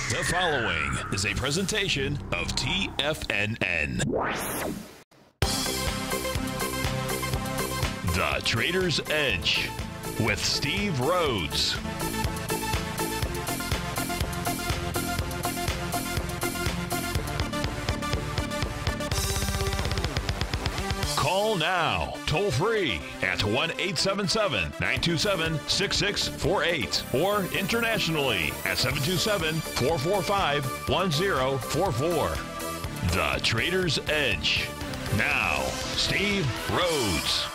The following is a presentation of TFNN. The Trader's Edge with Steve Rhodes. Call now, toll free at 1-877-927-6648 or internationally at 727-445-1044. The Trader's Edge. Now, Steve Rhodes.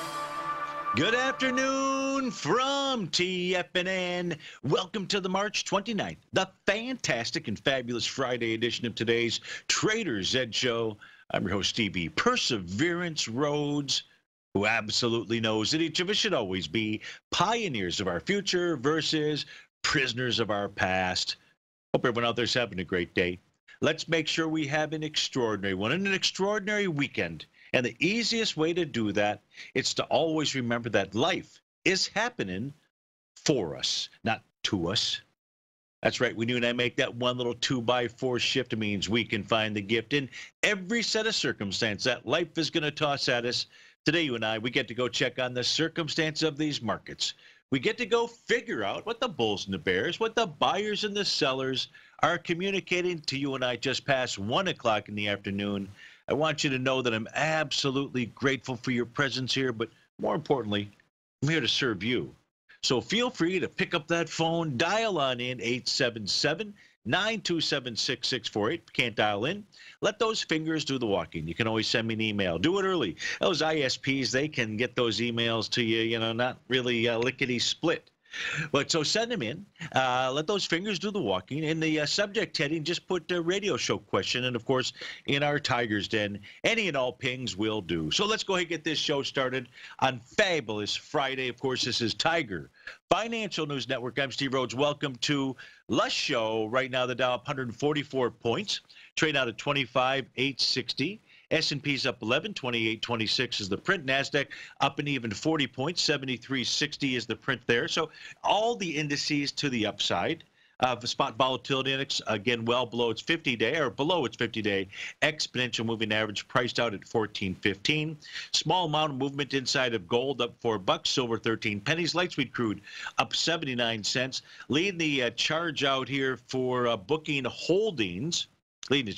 Good afternoon from TFNN. Welcome to the March 29th, the fantastic and fabulous Friday edition of today's Trader's Edge Show. I'm your host, Stevie Perseverance Rhodes, who absolutely knows that each of us should always be pioneers of our future versus prisoners of our past. Hope everyone out there's having a great day. Let's make sure we have an extraordinary one and an extraordinary weekend. And the easiest way to do that is to always remember that life is happening for us, not to us. That's right. When you and I make that one little 2x4 shift, it means we can find the gift in every set of circumstance that life is going to toss at us. Today, you and I, we get to go check on the circumstance of these markets. We get to go figure out what the bulls and the bears, what the buyers and the sellers are communicating to you and I just past 1 o'clock in the afternoon. I want you to know that I'm absolutely grateful for your presence here, but more importantly, I'm here to serve you. So feel free to pick up that phone, dial on in 877-927-6648. Can't dial in. Let those fingers do the walking. You can always send me an email. Do it early. Those ISPs, they can get those emails to you, not really lickety-split. But so send them in. Let those fingers do the walking. In the subject heading, just put a radio show question. And, of course, in our Tiger's Den, any and all pings will do. So let's go ahead and get this show started on fabulous Friday. Of course, this is Tiger Financial News Network. I'm Steve Rhodes. Welcome to the show. Right now, the Dow up 144 points. Trade out at 25,860. S&P's up 11, 28.26 is the print. NASDAQ up an even 40 points, 73.60 is the print there. So all the indices to the upside. The spot volatility index, again, well below its 50-day or below its 50-day exponential moving average, priced out at 14.15. Small amount of movement inside of gold, up $4, silver 13 pennies. Light sweet crude up 79 cents. Leading the charge out here for booking holdings. Leading the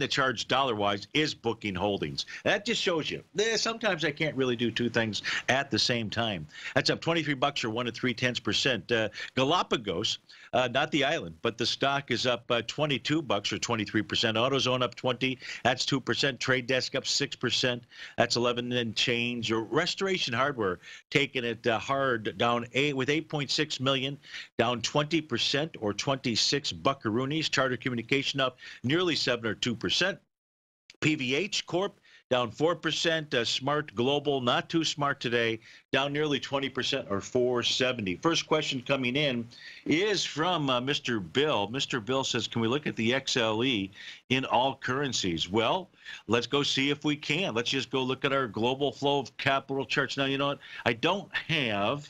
charge dollar-wise is booking holdings. That just shows you. Sometimes I can't really do two things at the same time. That's up $23 or 1 3/10%. Galapagos, not the island, but the stock is up $22 or 23%. AutoZone up 20. That's 2%. Trade Desk up 6%. That's 11 and change. Restoration Hardware taking it hard, down with 8.6 million, down 20% or 26 buckaroonies. Charter Communication up nearly 7 or 2%. PVH Corp down 4%. Smart Global, not too smart today, down nearly 20% or 470. First question coming in is from Mr. Bill. Mr. Bill says, can we look at the XLE in all currencies? Well, let's go see if we can. Let's just go look at our global flow of capital charts. Now, you know what? I don't have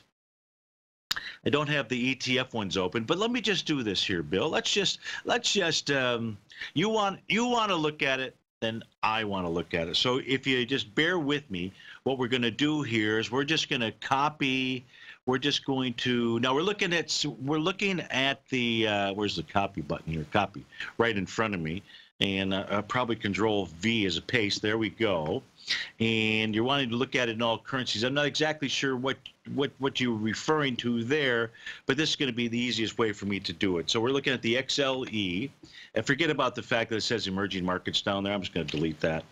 the ETF ones open, but let me just do this here, Bill. Let's just you want to look at it, then I want to look at it. So if you just bear with me, what we're going to do here is we're just going to copy. We're just going to now we're looking at the where's the copy button here? Copy right in front of me, and probably Control V as a paste. There we go. And you're wanting to look at it in all currencies. I'm not exactly sure what you're referring to there, but this is going to be the easiest way for me to do it. So we're looking at the XLE, and forget about the fact that it says emerging markets down there. I'm just going to delete that.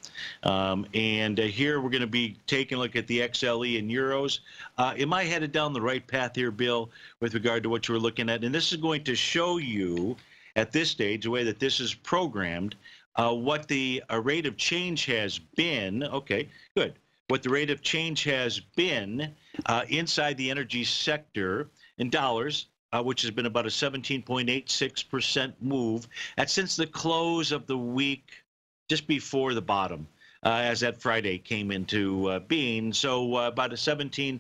Here we're going to be taking a look at the XLE in euros. Am I headed down the right path here, Bill, with regard to what you were looking at? And this is going to show you at this stage, the way that this is programmed, what the rate of change has been. Okay, good. What the rate of change has been inside the energy sector in dollars, which has been about a 17.86% move. That's since the close of the week just before the bottom. as that Friday came into being. So about a 17%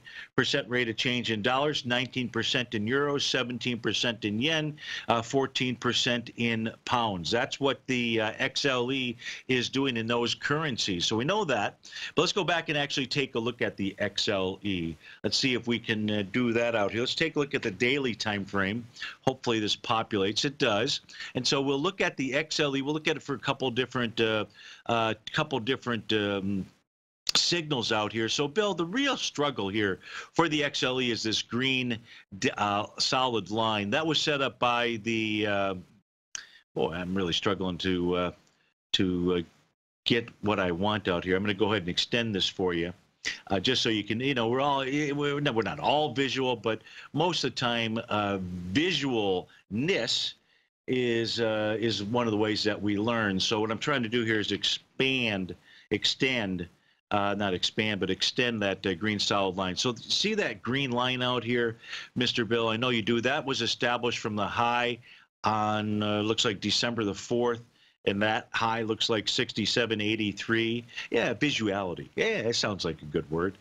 rate of change in dollars, 19% in euros, 17% in yen, 14% in pounds. That's what the XLE is doing in those currencies. So we know that. But let's go back and actually take a look at the XLE. Let's see if we can do that out here. Let's take a look at the daily time frame. Hopefully this populates. It does. And so we'll look at the XLE. We'll look at it for a couple different signals out here. So, Bill, the real struggle here for the XLE is this green solid line. That was set up by the boy, I'm really struggling to get what I want out here. I'm going to go ahead and extend this for you. Just so you can, we're not all visual, but most of the time, visualness is one of the ways that we learn. So what I'm trying to do here is extend that green solid line. So see that green line out here, Mr. Bill? I know you do. That was established from the high on, looks like December the 4th. And that high looks like 67.83. Yeah, visuality. Yeah, it sounds like a good word.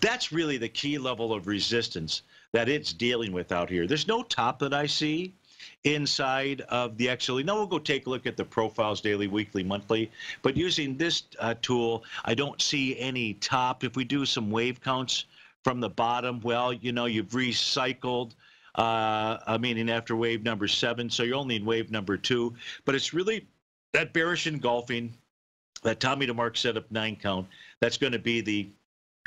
That's really the key level of resistance that it's dealing with out here. There's no top that I see inside of the XLE. Now we'll go take a look at the profiles, daily, weekly, monthly. But using this tool, I don't see any top. If we do some wave counts from the bottom, well, you've recycled. Meaning after wave number 7, so you're only in wave number 2. But it's really that bearish engulfing, that Tommy DeMark setup 9 count, that's going to be the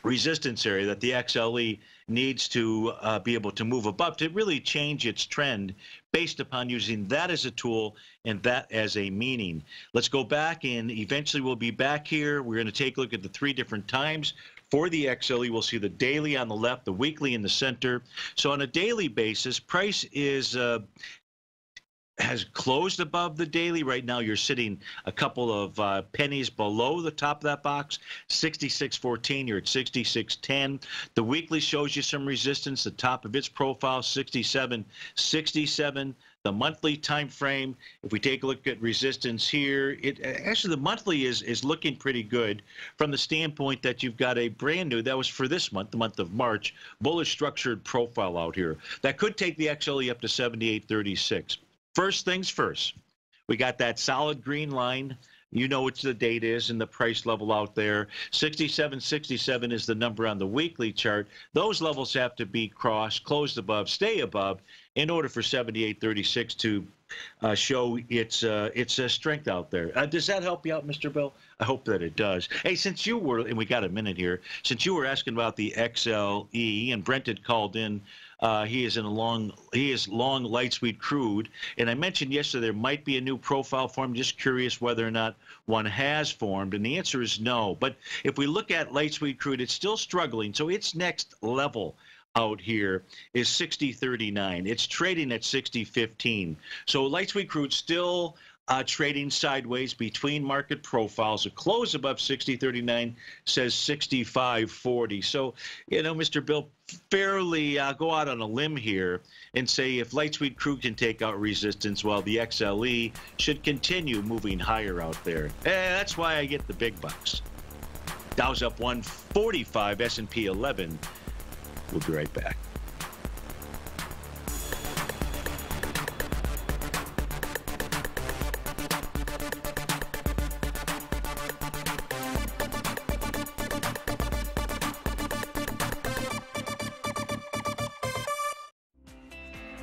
resistance area that the XLE needs to be able to move above to really change its trend based upon using that as a tool and that as a meaning. Let's go back, and eventually we'll be back here. We're going to take a look at the 3 different times. For the XLE, we'll see the daily on the left, the weekly in the center. So on a daily basis, price has closed above the daily. Right now, you're sitting a couple of pennies below the top of that box, 66.14. You're at 66.10. The weekly shows you some resistance. The top of its profile, 67.67. The monthly time frame, if we take a look at resistance here, actually the monthly is looking pretty good from the standpoint that you've got a brand new, that was for this month, the month of March, bullish structured profile out here. That could take the XLE up to 78.36. First things first, we got that solid green line. You know what the date is and the price level out there. 67.67 is the number on the weekly chart. Those levels have to be crossed, closed above, stay above, in order for 78.36 to show its strength out there. Does that help you out, Mr. Bill? I hope that it does. Hey, since you were, and we got a minute here, since you were asking about the XLE, and Brent had called in, he is long light sweet crude, and I mentioned yesterday there might be a new profile formed. Just curious whether or not one has formed, and the answer is no. But if we look at light sweet crude, it's still struggling. So its next level out here is 60.39. It's trading at 60.15. So light sweet crude still trading sideways between market profiles. A close above 60.39 says 65.40. So, Mr. Bill, fairly go out on a limb here and say if light sweet crude can take out resistance, while the XLE should continue moving higher out there. That's why I get the big bucks. Dow's up 145, S&P 11. We'll be right back.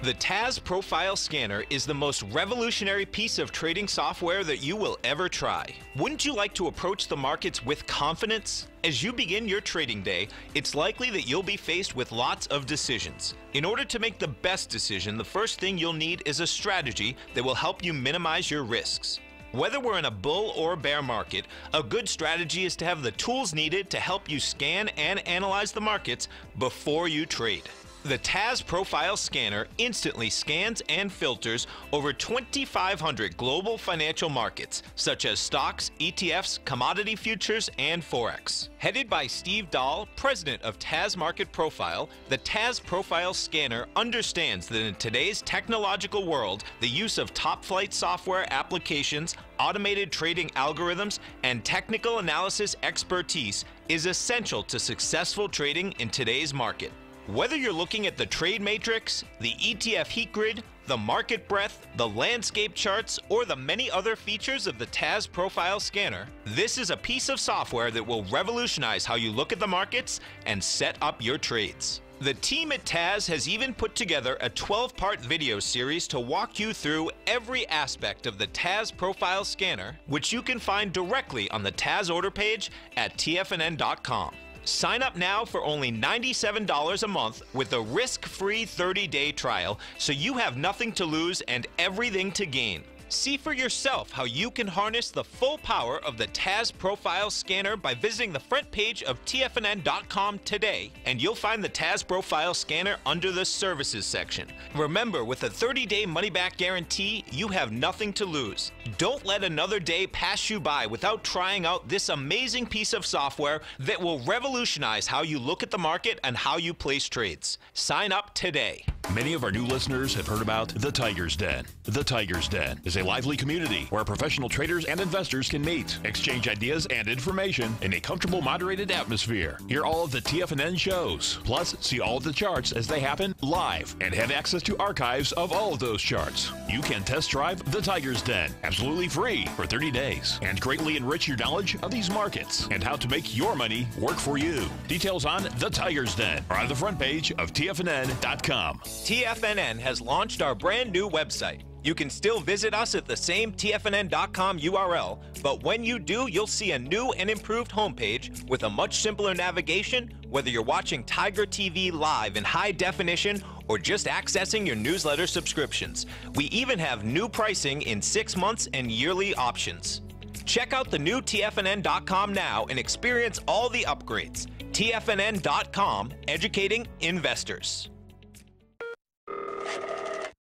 The TAS Profile Scanner is the most revolutionary piece of trading software that you will ever try. Wouldn't you like to approach the markets with confidence? As you begin your trading day, it's likely that you'll be faced with lots of decisions. In order to make the best decision, the first thing you'll need is a strategy that will help you minimize your risks. Whether we're in a bull or bear market, a good strategy is to have the tools needed to help you scan and analyze the markets before you trade. The TAS Profile Scanner instantly scans and filters over 2,500 global financial markets, such as stocks, ETFs, commodity futures, and Forex. Headed by Steve Dahl, president of TAS Market Profile, the TAS Profile Scanner understands that in today's technological world, the use of top-flight software applications, automated trading algorithms, and technical analysis expertise is essential to successful trading in today's market. Whether you're looking at the trade matrix, the ETF heat grid, the market breadth, the landscape charts, or the many other features of the TAS Profile Scanner, this is a piece of software that will revolutionize how you look at the markets and set up your trades. The team at TAS has even put together a 12-part video series to walk you through every aspect of the TAS Profile Scanner, which you can find directly on the TAS order page at TFNN.com. Sign up now for only $97 a month with a risk-free 30-day trial, so you have nothing to lose and everything to gain. See for yourself how you can harness the full power of the TAS Profile Scanner by visiting the front page of TFNN.com today, and you'll find the TAS Profile Scanner under the Services section. Remember, with a 30-day money-back guarantee, you have nothing to lose. Don't let another day pass you by without trying out this amazing piece of software that will revolutionize how you look at the market and how you place trades. Sign up today. Many of our new listeners have heard about the Tiger's Den. The Tiger's Den is a lively community where professional traders and investors can meet, exchange ideas and information in a comfortable, moderated atmosphere. Hear all of the TFNN shows, plus see all of the charts as they happen live and have access to archives of all of those charts. You can test drive the Tiger's Den absolutely free for 30 days and greatly enrich your knowledge of these markets and how to make your money work for you. Details on the Tiger's Den are on the front page of TFNN.com. TFNN has launched our brand new website. You can still visit us at the same TFNN.com URL, but when you do, you'll see a new and improved homepage with a much simpler navigation, whether you're watching TigerTV live in high definition or just accessing your newsletter subscriptions. We even have new pricing in 6 months and yearly options. Check out the new TFNN.com now and experience all the upgrades. TFNN.com, educating investors.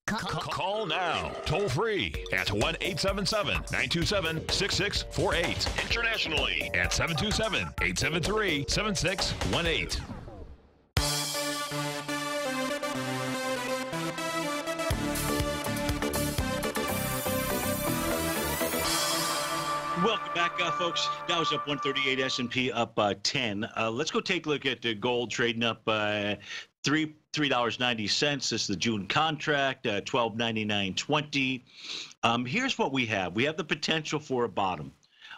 Call now, toll free at 1-877-927-6648. Internationally at 727-873-7618. Welcome back, folks. Dow's up 138, S&P up 10. Let's go take a look at gold trading up $3.90. This is the June contract, $12.99.20. Here's what we have. We have the potential for a bottom.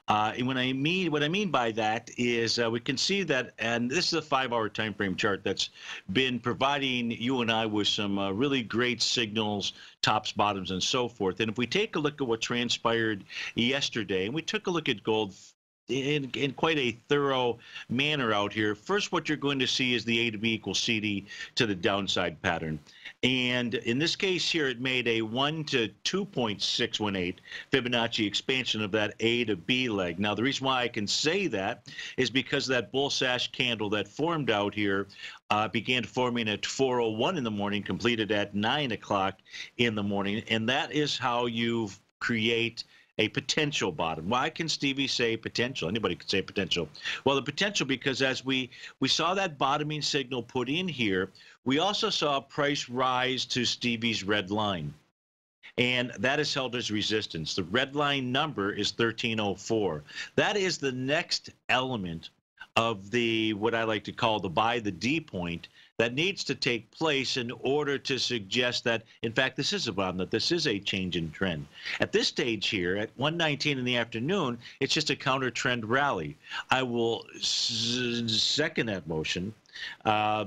And what I mean by that is we can see that, and this is a 5-hour time frame chart that's been providing you and I with some really great signals, tops, bottoms, and so forth. And if we take a look at what transpired yesterday, and we took a look at gold in quite a thorough manner out here. First, what you're going to see is the A to B equals CD to the downside pattern. And in this case here, it made a 1 to 2.618 Fibonacci expansion of that A to B leg. Now, the reason why I can say that is because that bull sash candle that formed out here began forming at 4:01 in the morning, completed at 9 o'clock in the morning. And that is how you create a potential bottom. Why can Stevie say potential? Anybody could say potential. Well, the potential, because as we saw that bottoming signal put in here, we also saw price rise to Stevie's red line. And that is held as resistance. The red line number is 1304. That is the next element of the, what I like to call the buy the D point, that needs to take place in order to suggest that, in fact, this is a bottom, that this is a change in trend. At this stage here, at 1:19 in the afternoon, it's just a counter trend rally. I will second that motion, or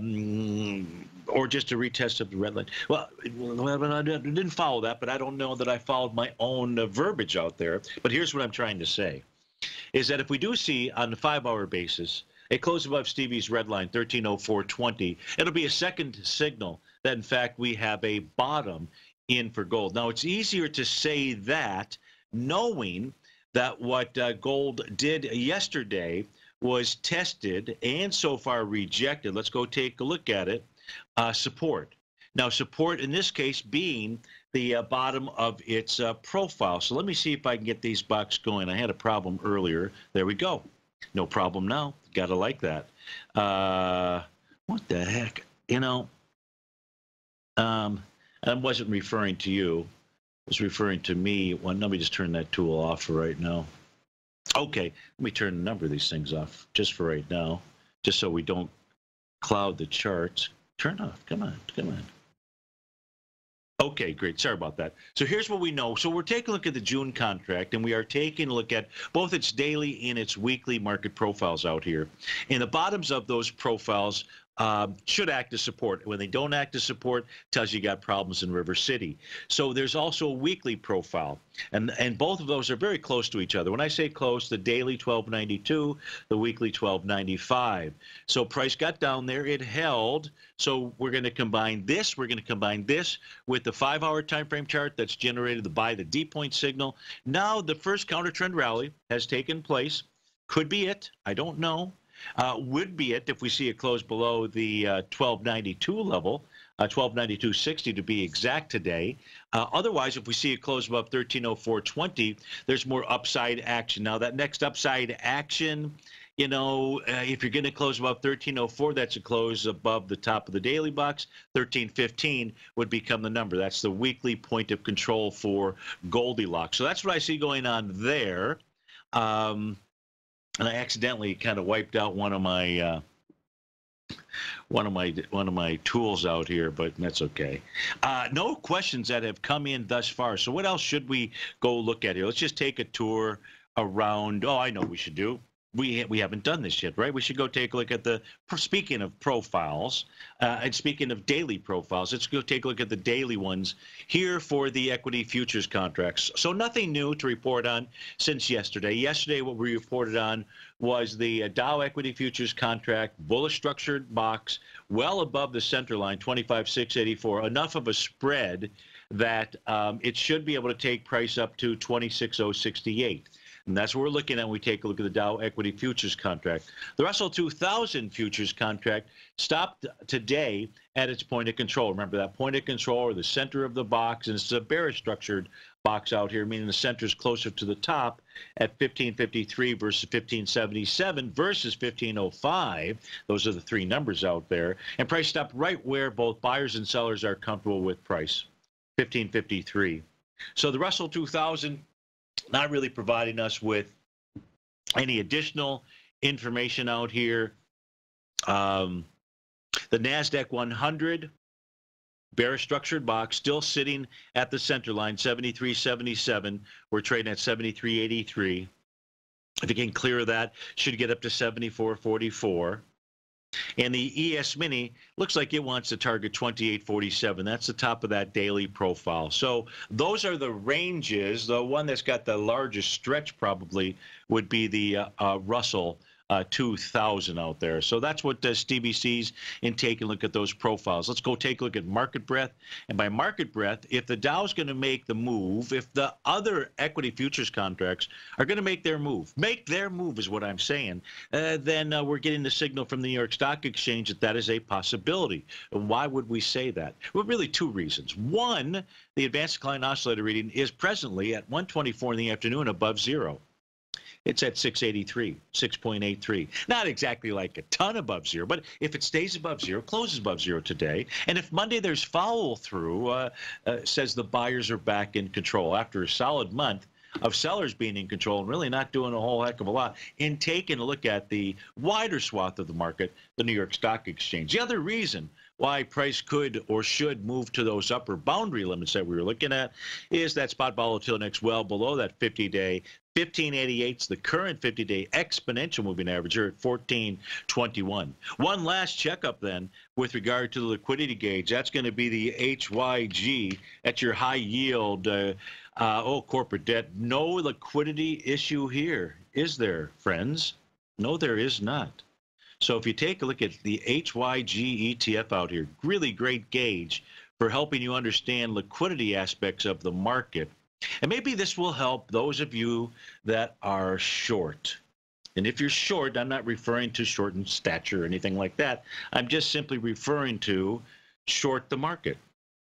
just a retest of the red line. Well, I didn't follow that, but I don't know that I followed my own verbiage out there. But here's what I'm trying to say, is that if we do see on the 5-hour basis, it closed above Stevie's red line, 1304.20. It'll be a second signal that, in fact, we have a bottom in for gold. Now, it's easier to say that knowing that what gold did yesterday was tested and so far rejected. Let's go take a look at it. support. Now, support in this case being the bottom of its profile. So let me see if I can get these bucks going. I had a problem earlier. There we go. No problem now. Got to like that. What the heck? You know, I wasn't referring to you. I was referring to me. Well, let me just turn that tool off for right now. Okay, let me turn a number of these things off just for right now, just so we don't cloud the charts. Turn off. Come on. Come on. Okay, great. Sorry about that. So here's what we know. So we're taking a look at the June contract, and we are taking a look at both its daily and its weekly market profiles out here. And the bottoms of those profiles should act as support. When they don't act as support, tells you got problems in River City. So there's also a weekly profile, and both of those are very close to each other. When I say close, the daily 1292, the weekly 1295. So price got down there, it held. So we're going to combine this. We're going to combine this with the 5-hour time frame chart that's generated by the D point signal. Now the first counter trend rally has taken place. Could be it. I don't know. Would be it if we see it close below the 1292 level, 1292.60 to be exact today. Otherwise, if we see it close above 1304.20, there's more upside action. Now, that next upside action, you know, if you're going to close above 1304, that's a close above the top of the daily box. 1315 would become the number. That's the weekly point of control for Goldilocks. So that's what I see going on there. And I accidentally kind of wiped out one of my tools out here, but that's okay. No questions that have come in thus far. So what else should we go look at here? Let's just take a tour around. Oh, I know what we should do. We haven't done this yet, right? We should go take a look at the, speaking of profiles, and speaking of daily profiles, let's go take a look at the daily ones here for the equity futures contracts. So nothing new to report on since yesterday. Yesterday, what we reported on was the Dow equity futures contract, bullish structured box, well above the center line, 25,684, enough of a spread that it should be able to take price up to 26,068. And that's what we're looking at when we take a look at the Dow equity futures contract. The Russell 2000 futures contract stopped today at its point of control. Remember that point of control or the center of the box, and it's a bearish structured box out here, meaning the center is closer to the top at 1553 versus 1577 versus 1505. Those are the three numbers out there. And price stopped right where both buyers and sellers are comfortable with price, 1553. So the Russell 2000 not really providing us with any additional information out here. The NASDAQ 100, bearish structured box, still sitting at the center line, 73.77. We're trading at 73.83. If you can clear that, should get up to 74.44. And the ES Mini looks like it wants to target 28.47. That's the top of that daily profile. So those are the ranges. The one that's got the largest stretch probably would be the Russell 2000 out there. So that's what Stevie sees in taking a look at those profiles. Let's go take a look at market breadth. And by market breadth, if the Dow's going to make the move, if the other equity futures contracts are going to make their move is what I'm saying, then we're getting the signal from the New York Stock Exchange that that is a possibility. And why would we say that? Well, really two reasons. One, the advanced decline oscillator reading is presently at 1:24 in the afternoon above zero. It's at 683, 6.83. Not exactly like a ton above zero, but if it stays above zero, closes above zero today, and if Monday there's follow through, says the buyers are back in control after a solid month of sellers being in control and really not doing a whole heck of a lot in taking a look at the wider swath of the market, the New York Stock Exchange. The other reason why price could or should move to those upper boundary limits that we were looking at is that spot volatility index well below that 50-day. 1588 is the current 50-day exponential moving average here at 1421. One last checkup then with regard to the liquidity gauge. That's going to be the HYG. That's your high yield corporate debt. No liquidity issue here, is there, friends? No, there is not. So if you take a look at the HYG ETF out here, really great gauge for helping you understand liquidity aspects of the market. And maybe this will help those of you that are short. And if you're short, I'm not referring to short in stature or anything like that. I'm just simply referring to short the market,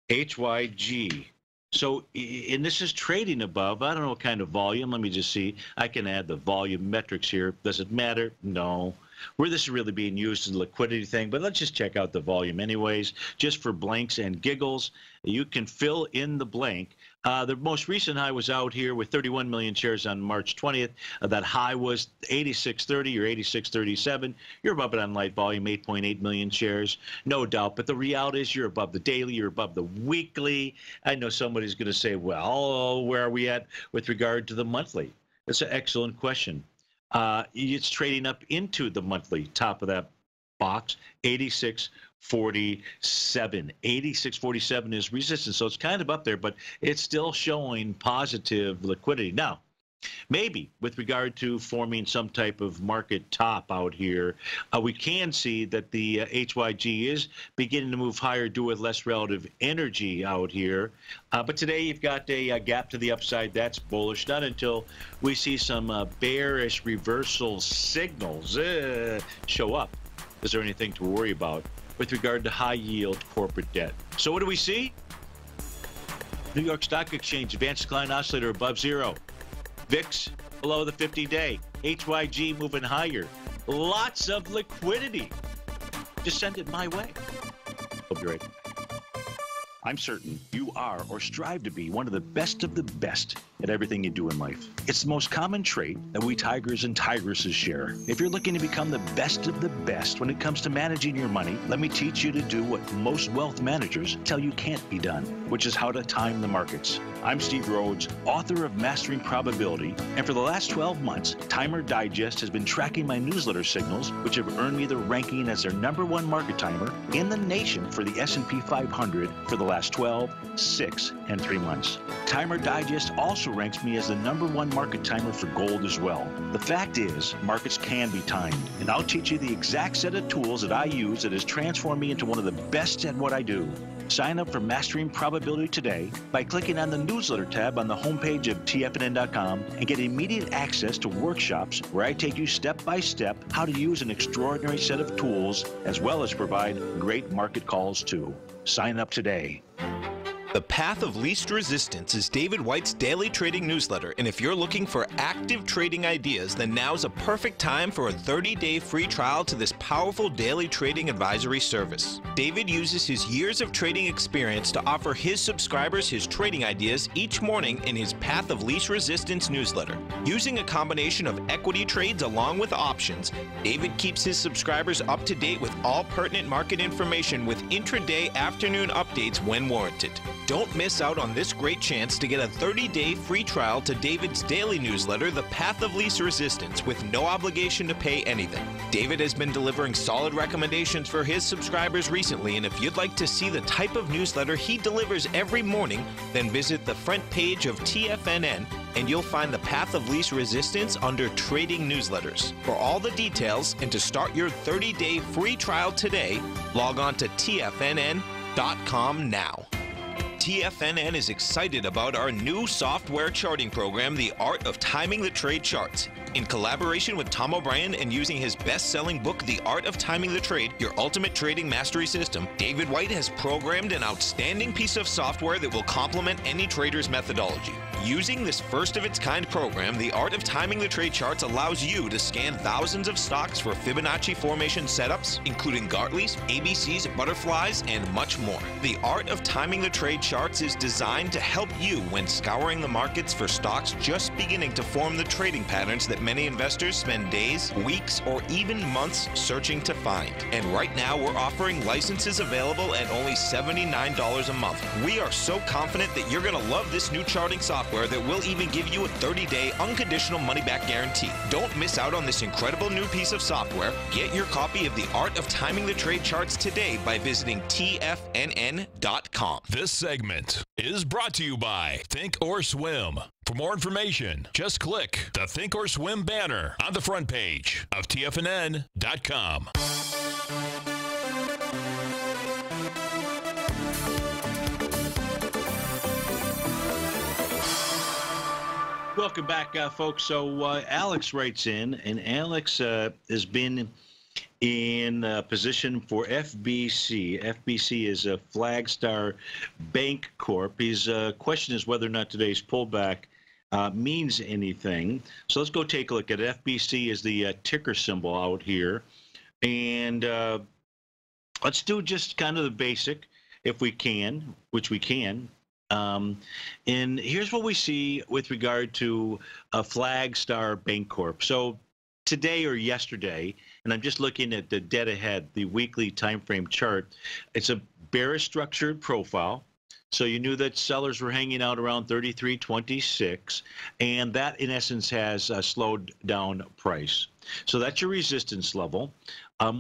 HYG. So, and this is trading above, I don't know what kind of volume. Let me just see. I can add the volume metrics here. Does it matter? No. Where this is really being used is a liquidity thing, but let's just check out the volume anyways, just for blanks and giggles. You can fill in the blank. The most recent high was out here with 31 million shares on March 20th. That high was 86.30 or 86.37. You're above it on light volume, 8.8 million shares, no doubt. But the reality is you're above the daily, you're above the weekly. I know somebody's going to say, well, where are we at with regard to the monthly? That's an excellent question. It's trading up into the monthly top of that box, 86.47. 86.47 is resistance, so it's kind of up there, but it's still showing positive liquidity. Now, maybe with regard to forming some type of market top out here, we can see that the HYG is beginning to move higher due with less relative energy out here. But today you've got a gap to the upside. That's bullish. Not until we see some bearish reversal signals show up is there anything to worry about with regard to high-yield corporate debt. So what do we see? New York Stock Exchange, advanced decline oscillator above zero. VIX below the 50-day. HYG moving higher. Lots of liquidity. Just send it my way. Hope you're right. I'm certain you are or strive to be one of the best at everything you do in life. It's the most common trait that we tigers and tigresses share. If you're looking to become the best of the best when it comes to managing your money, let me teach you to do what most wealth managers tell you can't be done, which is how to time the markets. I'm Steve Rhodes, author of Mastering Probability, and for the last 12 months, Timer Digest has been tracking my newsletter signals, which have earned me the ranking as their #1 market timer in the nation for the S&P 500 for the last 12, 6, and 3 months. Timer Digest also ranks me as the #1 market timer for gold as well. The fact is, markets can be timed, and I'll teach you the exact set of tools that I use that has transformed me into one of the best at what I do. Sign up for Mastering Probability today by clicking on the newsletter tab on the homepage of TFNN.com and get immediate access to workshops where I take you step by step how to use an extraordinary set of tools as well as provide great market calls too. Sign up today. The Path of Least Resistance is David White's daily trading newsletter, and if you're looking for active trading ideas, then now's a perfect time for a 30-day free trial to this powerful daily trading advisory service. David uses his years of trading experience to offer his subscribers his trading ideas each morning in his Path of Least Resistance newsletter. Using a combination of equity trades along with options, David keeps his subscribers up to date with all pertinent market information with intraday afternoon updates when warranted. Don't miss out on this great chance to get a 30-day free trial to David's daily newsletter, The Path of Least Resistance, with no obligation to pay anything. David has been delivering solid recommendations for his subscribers recently, and if you'd like to see the type of newsletter he delivers every morning, then visit the front page of TFNN and you'll find the Path of Least Resistance under Trading Newsletters. For all the details and to start your 30-day free trial today, log on to TFNN.com now. TFNN is excited about our new software charting program, The Art of Timing the Trade Charts. In collaboration with Tom O'Brien and using his best-selling book, The Art of Timing the Trade, Your Ultimate Trading Mastery System, David White has programmed an outstanding piece of software that will complement any trader's methodology. Using this first-of-its-kind program, The Art of Timing the Trade Charts allows you to scan thousands of stocks for Fibonacci formation setups, including Gartley's, ABC's, butterflies, and much more. The Art of Timing the Trade Charts is designed to help you when scouring the markets for stocks just beginning to form the trading patterns that many investors spend days, weeks, or even months searching to find. And right now, we're offering licenses available at only $79 a month. We are so confident that you're going to love this new charting software that will even give you a 30-day unconditional money-back guarantee. Don't miss out on this incredible new piece of software. Get your copy of The Art of Timing the Trade Charts today by visiting TFNN.com. This segment is brought to you by Think or Swim. For more information, just click the Think or Swim banner on the front page of TFNN.com. welcome back, folks. So Alex writes in, and Alex has been in position for FBC. FBC is a Flagstar Bank Corp. His question is whether or not today's pullback means anything. So let's go take a look at it. FBC is the ticker symbol out here. And let's do just kind of the basic, if we can, which we can. And here's what we see with regard to a Flagstar Bancorp. So today or yesterday, and I'm just looking at the dead ahead, the weekly time frame chart, it's a bearish structured profile. So you knew that sellers were hanging out around 33.26, and that in essence has slowed down price. So that's your resistance level.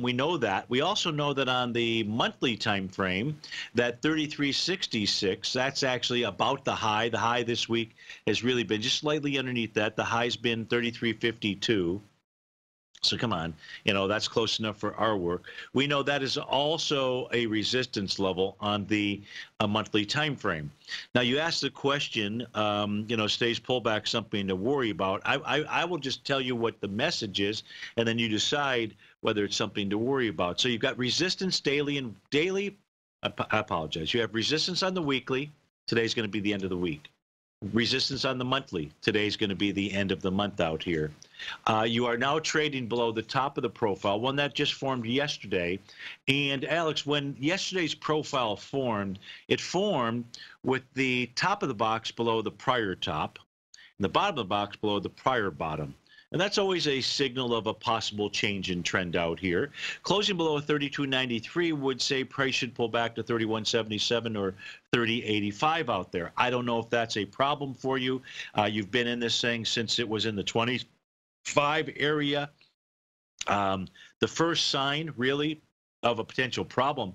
We know that. We also know that on the monthly time frame, that 33.66, that's actually about the high. The high this week has really been just slightly underneath that. The high's been 33.52. So come on, you know, that's close enough for our work. We know that is also a resistance level on the monthly time frame. Now, you asked the question, you know, stays pullback something to worry about. I will just tell you what the message is, and then you decide whether it's something to worry about. So you've got resistance daily and daily. I apologize. You have resistance on the weekly. Today's going to be the end of the week. Resistance on the monthly. Today's going to be the end of the month out here. You are now trading below the top of the profile, one that just formed yesterday. And Alex, when yesterday's profile formed, it formed with the top of the box below the prior top and the bottom of the box below the prior bottom. And that's always a signal of a possible change in trend out here. Closing below 32.93 would say price should pull back to 31.77 or 30.85 out there. I don't know if that's a problem for you. You've been in this thing since it was in the 25 area. The first sign, really, of a potential problem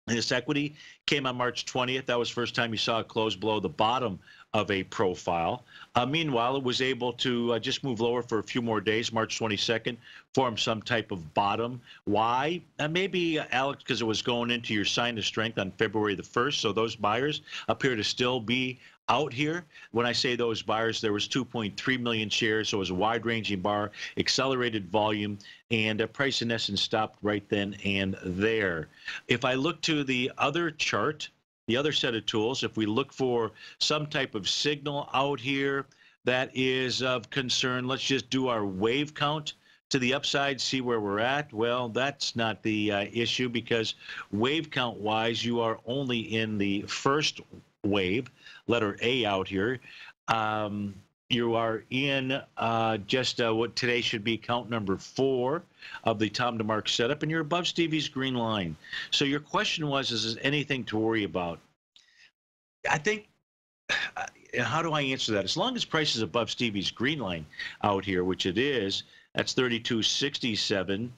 in this equity came on March 20th. That was the first time you saw it close below the bottom of a profile. Meanwhile, it was able to just move lower for a few more days. March 22nd, form some type of bottom. Why? Maybe, Alex, because it was going into your sign of strength on February the 1st. So those buyers appear to still be out here. When I say those buyers, there was 2.3 million shares. So it was a wide-ranging bar, accelerated volume, and price in essence stopped right then and there. If I look to the other chart, the other set of tools, if we look for some type of signal out here that is of concern, let's just do our wave count to the upside, see where we're at. Well, that's not the issue, because wave count wise, you are only in the first wave, letter A out here. You are in just what today should be count number 4 of the Tom DeMark setup, and you're above Stevie's green line. So your question was, is there anything to worry about? I think, how do I answer that? As long as price is above Stevie's green line out here, which it is, that's 32.67.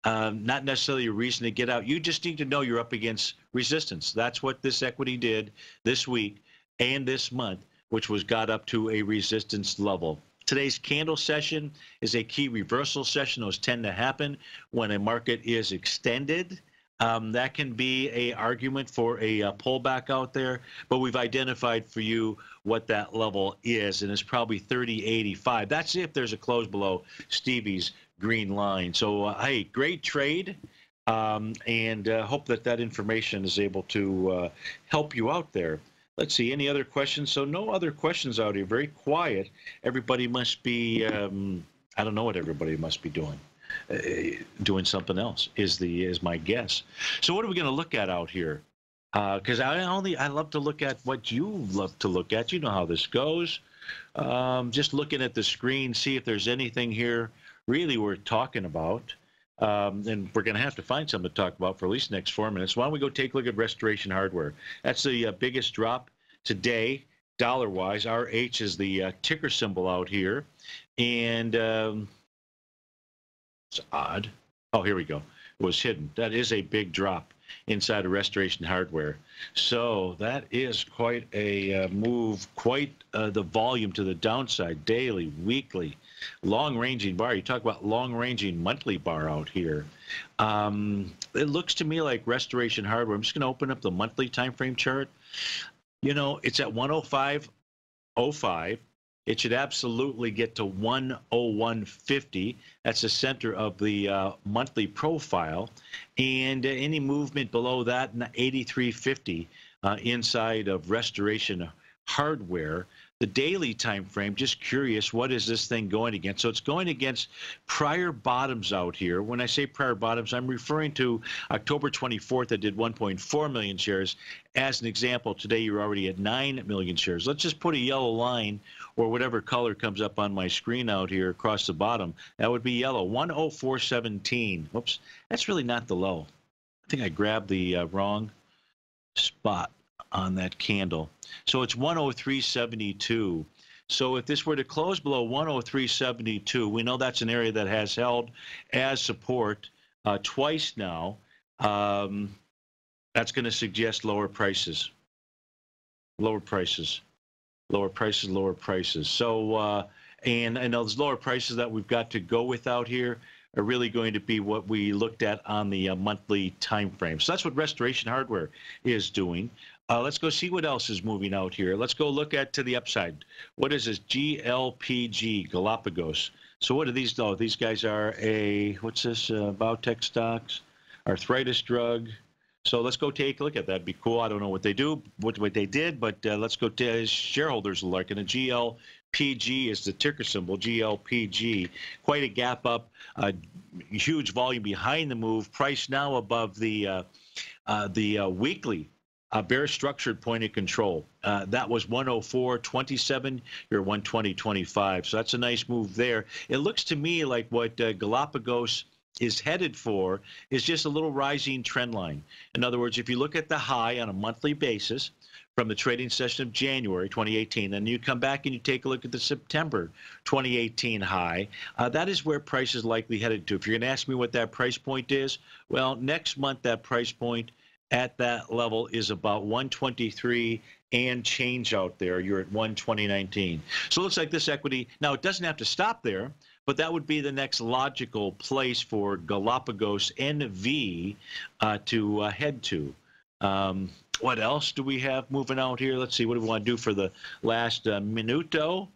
Not necessarily a reason to get out. You just need to know you're up against resistance. That's what this equity did this week and this month, which was got up to a resistance level. Today's candle session is a key reversal session. Those tend to happen when a market is extended. That can be an argument for a pullback out there, but we've identified for you what that level is, and it's probably 30.85. That's if there's a close below Stevie's green line. So, hey, great trade, and hope that that information is able to help you out there. Let's see, any other questions? So no other questions out here. Very quiet. Everybody must be, I don't know what everybody must be doing. Doing something else is my guess. So what are we going to look at out here? Because I love to look at what you love to look at. You know how this goes. Just looking at the screen, see if there's anything here really worth talking about. And we're going to have to find something to talk about for at least the next 4 minutes. Why don't we go take a look at Restoration Hardware? That's the biggest drop today, dollar-wise. RH is the ticker symbol out here. And it's odd. Oh, here we go. It was hidden. That is a big drop inside of Restoration Hardware. So that is quite a move, quite the volume to the downside, daily, weekly. Long-ranging bar. You talk about long-ranging monthly bar out here. It looks to me like Restoration Hardware. I'm just going to open up the monthly time frame chart. You know, it's at 105.05. It should absolutely get to 101.50. That's the center of the monthly profile. And any movement below that, 83.50 inside of restoration hardware. The daily time frame, just curious, what is this thing going against? So it's going against prior bottoms out here. When I say prior bottoms, I'm referring to October 24th that did 1.4 million shares. As an example, today you're already at 9 million shares. Let's just put a yellow line or whatever color comes up on my screen out here across the bottom. That would be yellow, 104.17. Whoops, that's really not the low. I think I grabbed the wrong spot on that candle. So it's 103.72. So if this were to close below 103.72, we know that's an area that has held as support twice now. That's going to suggest lower prices. Lower prices. Lower prices, lower prices. So, and those lower prices that we've got to go with out here are really going to be what we looked at on the monthly time frame. So that's what Restoration Hardware is doing. Let's go see what else is moving out here. Let's go look at to the upside. What is this? GLPG, Galapagos. So what are these? Oh, these guys are a, what's this? Biotech stocks, arthritis drug. So let's go take a look at that. That'd be cool. I don't know what they do, what they did, but let's go to shareholders alike. And a GLPG is the ticker symbol, GLPG. Quite a gap up, huge volume behind the move. Price now above the weekly bearish structured point of control. That was 104.27. You're 120.25. So that's a nice move there. It looks to me like what Galapagos is headed for is just a little rising trend line. In other words, if you look at the high on a monthly basis from the trading session of January 2018, then you come back and you take a look at the September 2018 high, that is where price is likely headed to. If you're going to ask me what that price point is, well, next month that price point at that level is about 123 and change out there. You're at 120.19. So it looks like this equity, now it doesn't have to stop there, but that would be the next logical place for Galapagos NV to head to. What else do we have moving out here? Let's see, what do we want to do for the last minuto?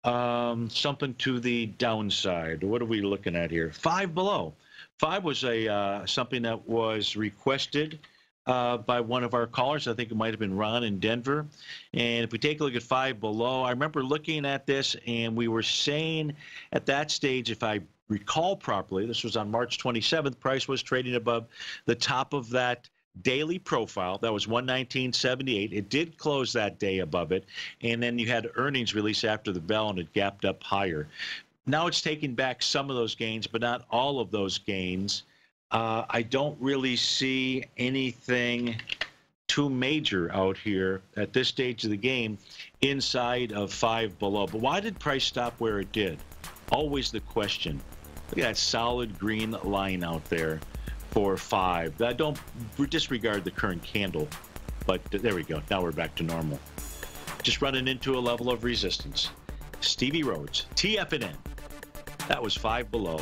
Something to the downside. What are we looking at here? 5 below. 5 was a something that was requested by one of our callers. I think it might have been Ron in Denver. And if we take a look at 5 below, I remember looking at this and we were saying at that stage, if I recall properly, this was on March 27th, price was trading above the top of that daily profile. That was 119.78. It did close that day above it. And then you had earnings release after the bell and it gapped up higher. Now it's taking back some of those gains, but not all of those gains. I don't really see anything too major out here at this stage of the game inside of 5 below. But why did price stop where it did? Always the question. Look at that solid green line out there for 5. I don't disregard the current candle, but there we go. Now we're back to normal. Just running into a level of resistance. Stevie Rhodes, TFNN. That was 5 below.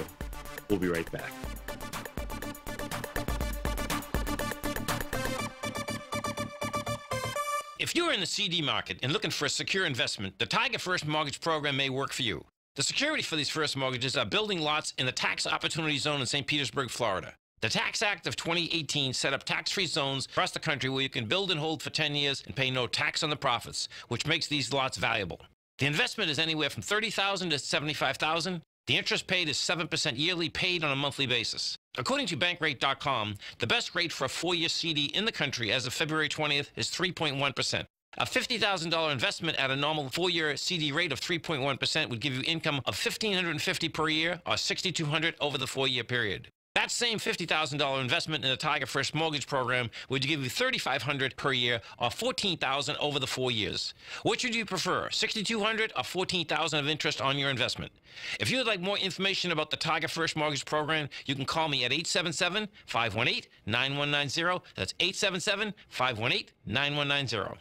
We'll be right back. If you're in the CD market and looking for a secure investment, the Tiger First Mortgage Program may work for you. The security for these first mortgages are building lots in the Tax Opportunity Zone in St. Petersburg, Florida. The Tax Act of 2018 set up tax-free zones across the country where you can build and hold for 10 years and pay no tax on the profits, which makes these lots valuable. The investment is anywhere from $30,000 to $75,000. The interest paid is 7% yearly, paid on a monthly basis. According to Bankrate.com, the best rate for a 4-year CD in the country as of February 20th is 3.1%. A $50,000 investment at a normal 4-year CD rate of 3.1% would give you income of $1,550 per year or $6,200 over the 4-year period. That same $50,000 investment in the Tiger First Mortgage Program would give you $3,500 per year or $14,000 over the 4 years. Which would you prefer, $6,200 or $14,000 of interest on your investment? If you would like more information about the Tiger First Mortgage Program, you can call me at 877-518-9190. That's 877-518-9190.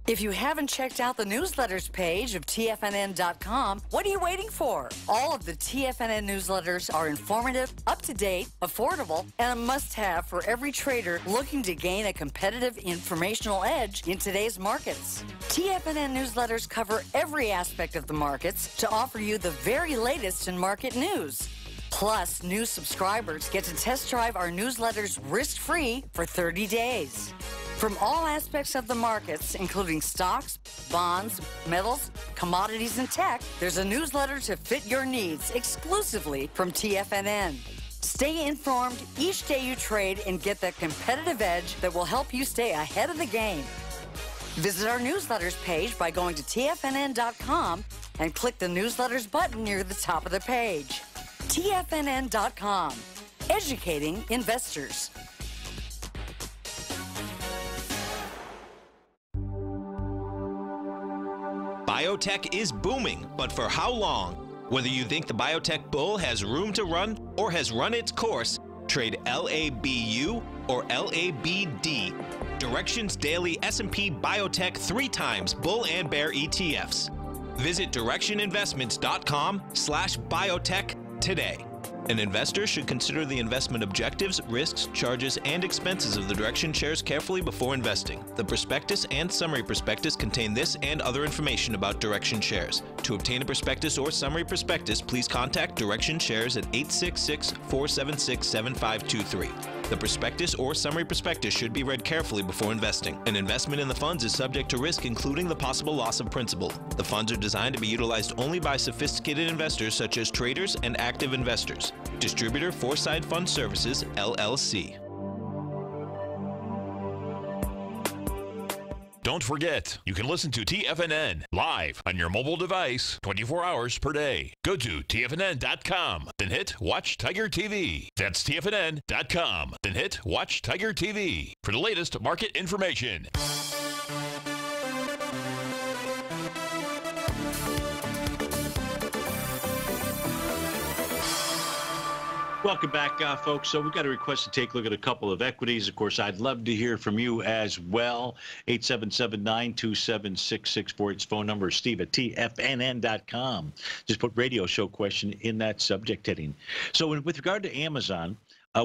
If you haven't checked out the newsletters page of TFNN.com, what are you waiting for? All of the TFNN newsletters are informative, up-to-date, affordable, and a must-have for every trader looking to gain a competitive informational edge in today's markets. TFNN newsletters cover every aspect of the markets to offer you the very latest in market news. Plus, new subscribers get to test drive our newsletters risk-free for 30 days. From all aspects of the markets, including stocks, bonds, metals, commodities, and tech, there's a newsletter to fit your needs exclusively from TFNN. Stay informed each day you trade and get that competitive edge that will help you stay ahead of the game. Visit our newsletters page by going to TFNN.com and click the newsletters button near the top of the page. TFNN.com, educating investors. Biotech is booming, but for how long? Whether you think the biotech bull has room to run or has run its course, trade LABU or LABD. Directions Daily S&P Biotech 3 times bull and bear ETFs. Visit directioninvestments.com/biotech today. An investor should consider the investment objectives, risks, charges, and expenses of the Direction shares carefully before investing. The prospectus and summary prospectus contain this and other information about Direction shares. To obtain a prospectus or summary prospectus, please contact Direction shares at 866-476-7523. The prospectus or summary prospectus should be read carefully before investing. An investment in the funds is subject to risk, including the possible loss of principal. The funds are designed to be utilized only by sophisticated investors such as traders and active investors. Distributor Foreside Fund Services, LLC. Don't forget, you can listen to TFNN live on your mobile device 24 hours per day. Go to TFNN.com, then hit Watch Tiger TV. That's TFNN.com, then hit Watch Tiger TV for the latest market information. Welcome back, folks. So we've got a request to take a look at a couple of equities. Of course, I'd love to hear from you as well. 877-927-6664. Its phone number is Steve at TFNN.com. Just put radio show question in that subject heading. So with regard to Amazon,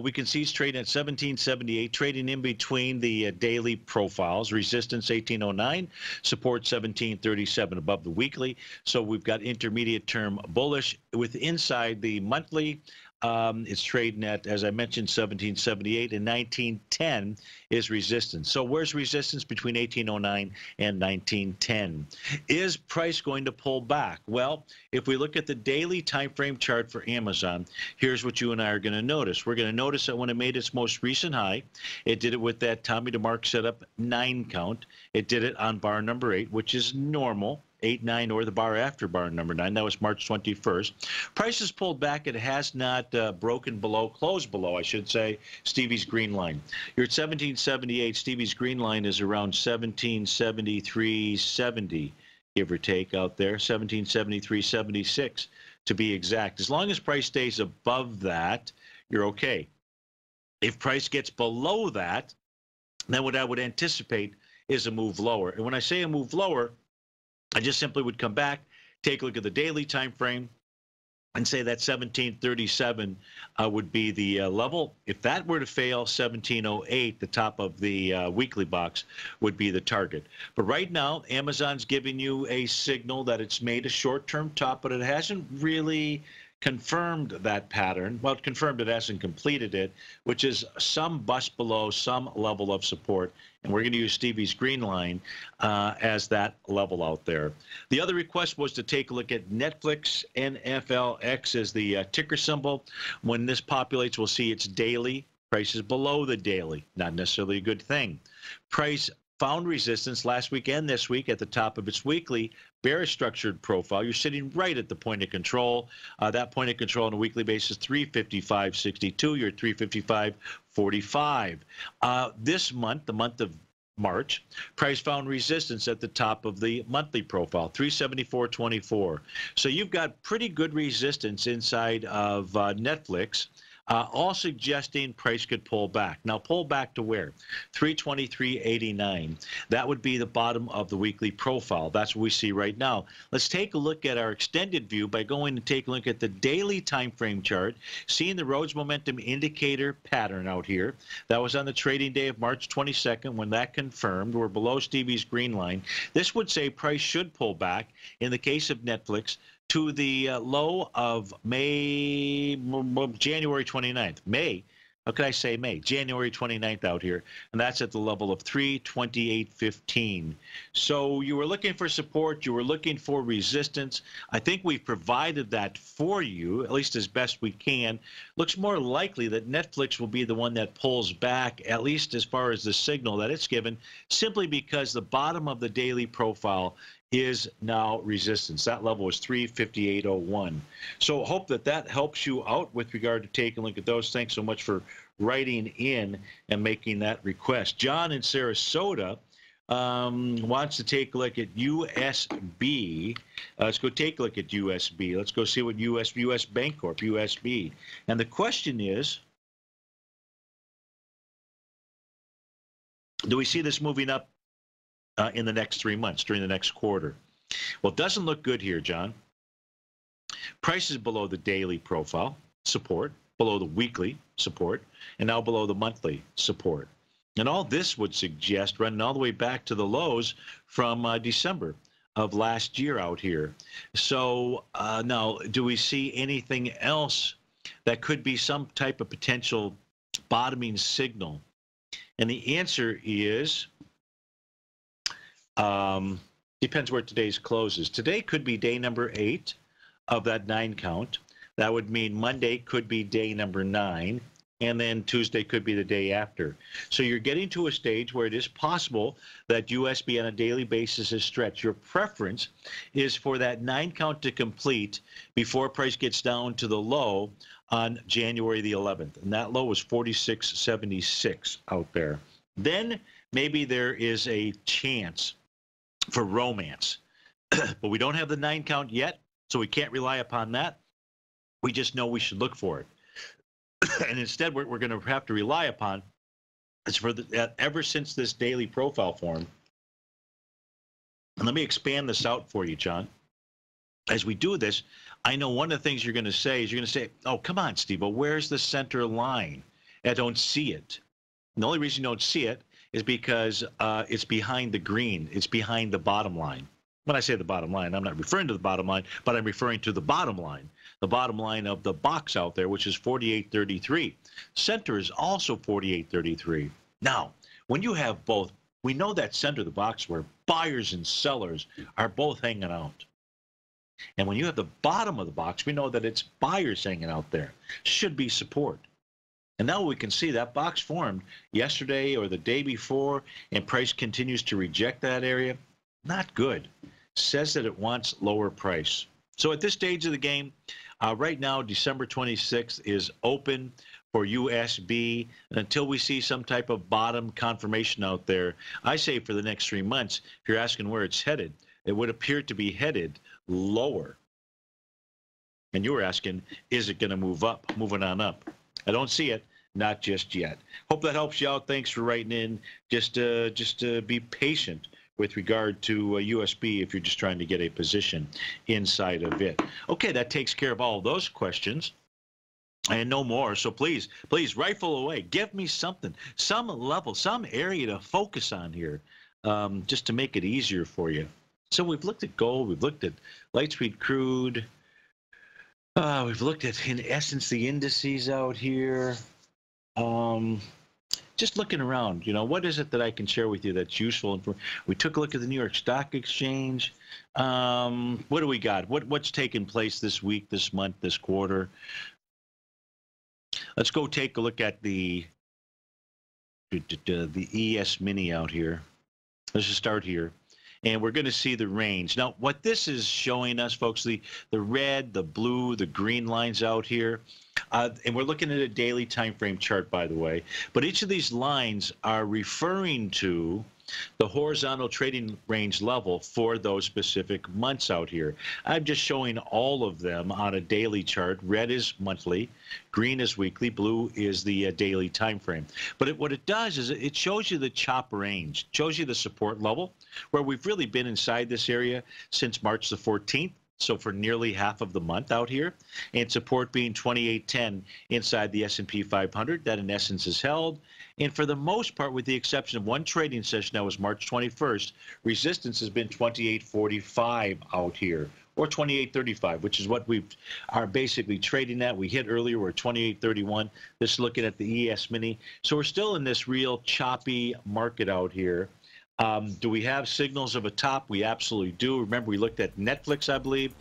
we can see it's trading at 1778, trading in between the daily profiles. Resistance 1809, support 1737 above the weekly. So we've got intermediate term bullish. With inside the monthly, it's trading at, as I mentioned, 1778, and 1910 is resistance. So where's resistance between 1809 and 1910? Is price going to pull back? Well, if we look at the daily time frame chart for Amazon, here's what you and I are going to notice. We're going to notice that when it made its most recent high, it did it with that Tommy DeMark setup 9 count. It did it on bar number 8, which is normal. 8, 9, or the bar after bar number 9. That was March 21st. Prices pulled back. It has not broken below, closed below, I should say, Stevie's green line. You're at 1778. Stevie's green line is around 1773.70, give or take out there, 1773.76 to be exact. As long as price stays above that, you're okay. If price gets below that, then what I would anticipate is a move lower. And when I say a move lower, I just simply would come back, take a look at the daily time frame, and say that 1737 would be the level. If that were to fail, 1708, the top of the weekly box, would be the target. But right now, Amazon's giving you a signal that it's made a short-term top, but it hasn't really confirmed that pattern. Well, it confirmed it hasn't completed it, which is some bust below some level of support. And we're going to use Stevie's green line as that level out there. The other request was to take a look at Netflix. NFLX is the ticker symbol. When this populates, we'll see its daily. Price is below the daily. Not necessarily a good thing. Price found resistance last week and this week at the top of its weekly bearish structured profile. You're sitting right at the point of control. That point of control on a weekly basis, 355.62. You're at 355.45. This month, the month of March, price found resistance at the top of the monthly profile, 374.24. So you've got pretty good resistance inside of Netflix. all suggesting price could pull back. Now, pull back to where? 323.89. That would be the bottom of the weekly profile. That's what we see right now. Let's take a look at our extended view by going and take a look at the daily time frame chart, seeing the Rhodes Momentum Indicator pattern out here. That was on the trading day of March 22nd when that confirmed. We're below Stevie's green line. This would say price should pull back, in the case of Netflix, to the low of January 29th. How could I say May? January 29th out here. And that's at the level of 328.15. So you were looking for support. You were looking for resistance. I think we've provided that for you, at least as best we can. Looks more likely that Netflix will be the one that pulls back, at least as far as the signal that it's given, simply because the bottom of the daily profile is now resistance. That level is 358.01. So hope that that helps you out with regard to taking a look at those. Thanks so much for writing in and making that request. John in Sarasota wants to take a look at USB. Let's go take a look at USB. Let's go see what US Bancorp, USB. And the question is, do we see this moving up in the next 3 months, during the next quarter? Well, it doesn't look good here, John. Price is below the daily profile support, below the weekly support, and now below the monthly support. And all this would suggest running all the way back to the lows from December of last year out here. So now, do we see anything else that could be some type of potential bottoming signal? And the answer is, depends where today's close is. Today could be day number 8 of that 9 count. That would mean Monday could be day number 9, and then Tuesday could be the day after. So you're getting to a stage where it is possible that USB on a daily basis is stretched. Your preference is for that 9 count to complete before price gets down to the low on January the 11th. And that low was 46.76 out there. Then maybe there is a chance for romance. But we don't have the 9 count yet, so we can't rely upon that. We just know we should look for it. And instead, we're going to have to rely upon is for ever since this daily profile formed. And let me expand this out for you, John. As we do this, I know one of the things you're going to say is you're going to say, oh, come on, Steve, well, where's the center line? I don't see it. And the only reason you don't see it is because it's behind the green. It's behind the bottom line. When I say the bottom line, I'm not referring to the bottom line, but I'm referring to the bottom line of the box out there, which is 48.33. Center is also 48.33. Now, when you have both, we know that center of the box where buyers and sellers are both hanging out. And when you have the bottom of the box, we know that it's buyers hanging out there. Should be support. And now we can see that box formed yesterday or the day before, and price continues to reject that area. Not good. Says that it wants lower price. So at this stage of the game, right now, December 26th is open for USB. And until we see some type of bottom confirmation out there, I say for the next 3 months, if you're asking where it's headed, it would appear to be headed lower. And you were asking, is it going to move up, moving on up? I don't see it. Not just yet. Hope that helps you out. Thanks for writing in. Just be patient with regard to USB if you're just trying to get a position inside of it. Okay, that takes care of all of those questions and no more. So please rifle away. Give me something, some level, some area to focus on here, just to make it easier for you. So we've looked at gold. We've looked at light sweet crude. We've looked at, in essence, the indices out here. Just looking around, you know, what is it that I can share with you that's useful? We took a look at the New York Stock Exchange. What do we got? What's taken place this week, this month, this quarter? Let's go take a look at the ES Mini out here. Let's just start here. And we're going to see the range. Now, what this is showing us, folks, the red, the blue, the green lines out here, and we're looking at a daily time frame chart, by the way, but each of these lines are referring to the horizontal trading range level for those specific months out here. I'm just showing all of them on a daily chart. Red is monthly, green is weekly, blue is the daily time frame. But what it does is it shows you the chop range, shows you the support level, where we've really been inside this area since March the 14th. So for nearly half of the month out here, and support being 2810 inside the S&P 500, that in essence is held. And for the most part, with the exception of one trading session that was March 21st, resistance has been 2845 out here, or 2835, which is what we are basically trading at. We hit earlier, we're 2831. This is looking at the ES Mini. So we're still in this real choppy market out here. Do we have signals of a top? We absolutely do. Remember, we looked at Netflix, I believe,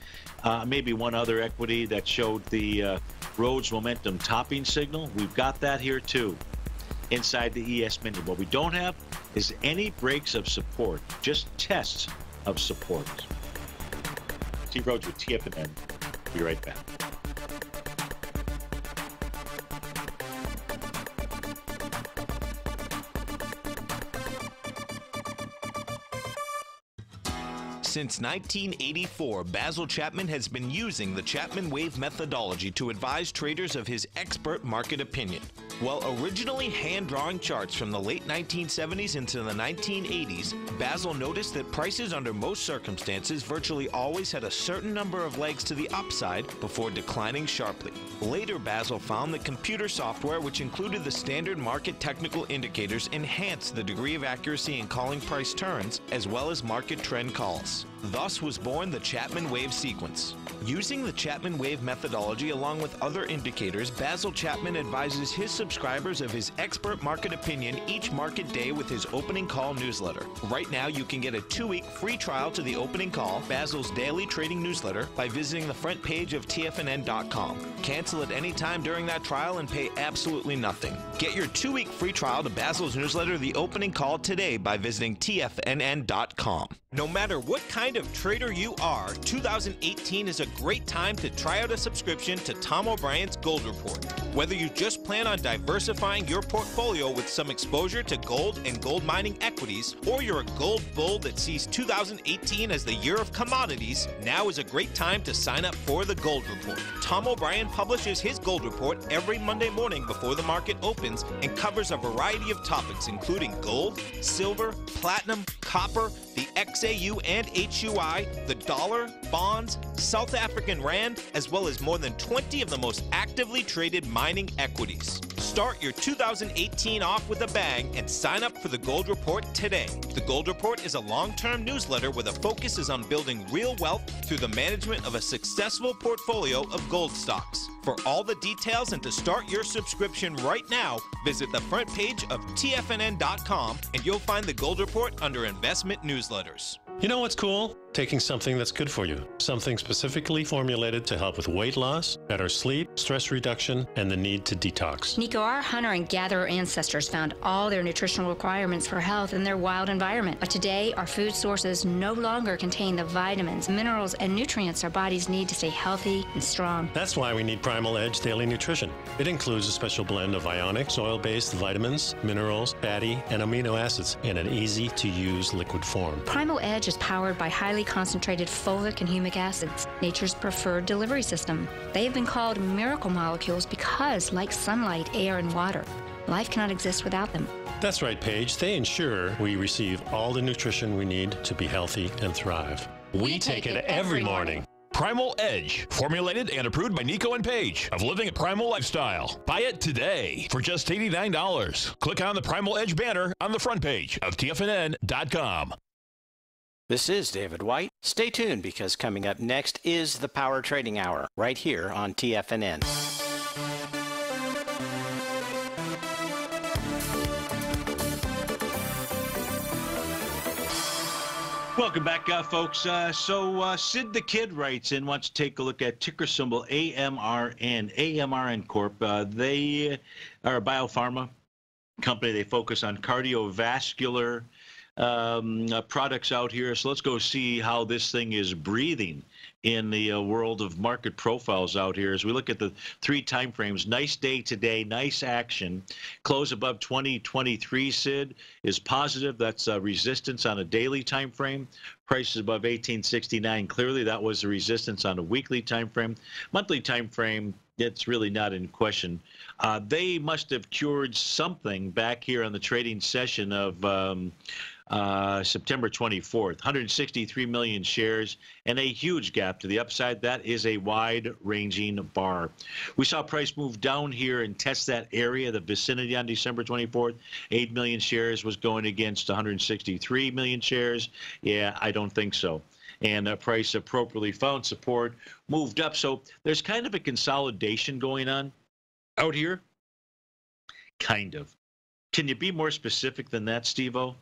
maybe one other equity that showed the Rhodes momentum topping signal. We've got that here too inside the ES Mini. What we don't have is any breaks of support, just tests of support. Steve Rhodes with TFNN. Be right back. Since 1984, Basil Chapman has been using the Chapman Wave methodology to advise traders of his expert market opinion. While originally hand-drawing charts from the late 1970s into the 1980s, Basil noticed that prices under most circumstances virtually always had a certain number of legs to the upside before declining sharply. Later, Basil found that computer software, which included the standard market technical indicators, enhanced the degree of accuracy in calling price turns, as well as market trend calls. Thus was born the Chapman Wave sequence. Using the Chapman Wave methodology along with other indicators, Basil Chapman advises his subscribers of his expert market opinion each market day with his opening call newsletter. Right now, you can get a 2-week free trial to the opening call, Basil's daily trading newsletter, by visiting the front page of TFNN.com. Cancel at any time during that trial and pay absolutely nothing. Get your 2-week free trial to Basil's newsletter, The Opening Call, today by visiting TFNN.com. No matter what kind of trader you are, 2018 is a great time to try out a subscription to Tom O'Brien's Gold Report. Whether you just plan on diversifying your portfolio with some exposure to gold and gold mining equities, or you're a gold bull that sees 2018 as the year of commodities, now is a great time to sign up for the Gold Report. Tom O'Brien publishes his Gold Report every Monday morning before the market opens and covers a variety of topics including gold, silver, platinum, copper, the XAU and HUI, the dollar, bonds, South African rand, as well as more than 20 of the most actively traded mining equities. Start your 2018 off with a bang and sign up for the Gold Report today. The Gold Report is a long-term newsletter where the focus is on building real wealth through the management of a successful portfolio of gold stocks. For all the details and to start your subscription right now, visit the front page of TFNN.com and you'll find the Gold Report under Investment Newsletters. You know what's cool? Taking something that's good for you. Something specifically formulated to help with weight loss, better sleep, stress reduction, and the need to detox. Nico, our hunter and gatherer ancestors found all their nutritional requirements for health in their wild environment. But today, our food sources no longer contain the vitamins, minerals, and nutrients our bodies need to stay healthy and strong. That's why we need Primal Edge Daily Nutrition. It includes a special blend of ionic, soil-based vitamins, minerals, fatty, and amino acids in an easy-to-use liquid form. Primal Edge is powered by highly concentrated folic and humic acids, nature's preferred delivery system. They have been called miracle molecules because, like sunlight, air, and water, life cannot exist without them. That's right, Paige. They ensure we receive all the nutrition we need to be healthy and thrive. We take it every morning. Primal Edge, formulated and approved by Nico and Paige of Living a Primal Lifestyle. Buy it today for just $89. Click on the Primal Edge banner on the front page of TFNN.com. This is David White. Stay tuned because coming up next is the Power Trading Hour right here on TFNN. Welcome back, folks. Sid the Kid writes in, wants to take a look at ticker symbol AMRN. AMRN Corp. They are a biopharma company. They focus on cardiovascular products out here. So let's go see how this thing is breathing in the world of market profiles out here. As we look at the 3 time frames, nice day today, nice action. Close above 2023, Sid, is positive. That's resistance on a daily time frame. Price is above 1869. Clearly, that was the resistance on a weekly time frame. Monthly time frame, it's really not in question. They must have cured something back here on the trading session of September 24th. 163 million shares and a huge gap to the upside. That is a wide-ranging bar. We saw price move down here and test that area, the vicinity on December 24th. 8 million shares was going against 163 million shares. Yeah, I don't think so. And the price appropriately found support, moved up. So there's kind of a consolidation going on out here. Kind of. Can you be more specific than that, Steve-O?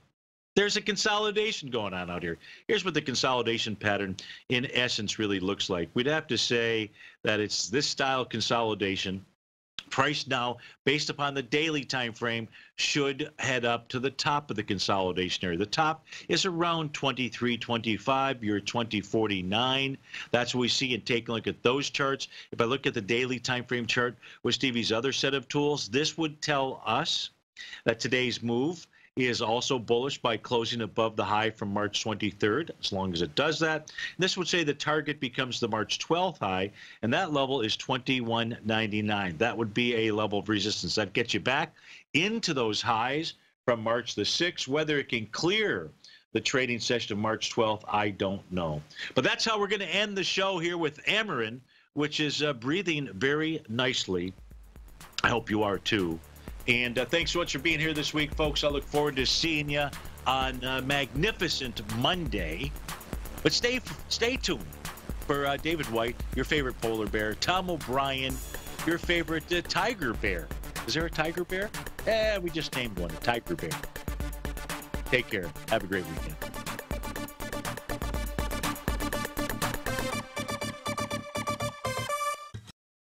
There's a consolidation going on out here. Here's what the consolidation pattern in essence really looks like. We'd have to say that it's this style consolidation. Price now, based upon the daily time frame, should head up to the top of the consolidation area. The top is around 23.25. You're 20.49. That's what we see. And take a look at those charts. If I look at the daily time frame chart with Stevie's other set of tools, this would tell us that today's move is also bullish by closing above the high from March 23rd, as long as it does that. This would say the target becomes the March 12th high, and that level is 21.99. That would be a level of resistance. That gets you back into those highs from March the 6th. Whether it can clear the trading session of March 12th, I don't know. But that's how we're going to end the show here with Amarin, which is breathing very nicely. I hope you are too. And thanks so much for being here this week, folks. I look forward to seeing you on Magnificent Monday. But stay tuned for David White, your favorite polar bear, Tom O'Brien, your favorite tiger bear. Is there a tiger bear? We just named one, a tiger bear. Take care. Have a great weekend.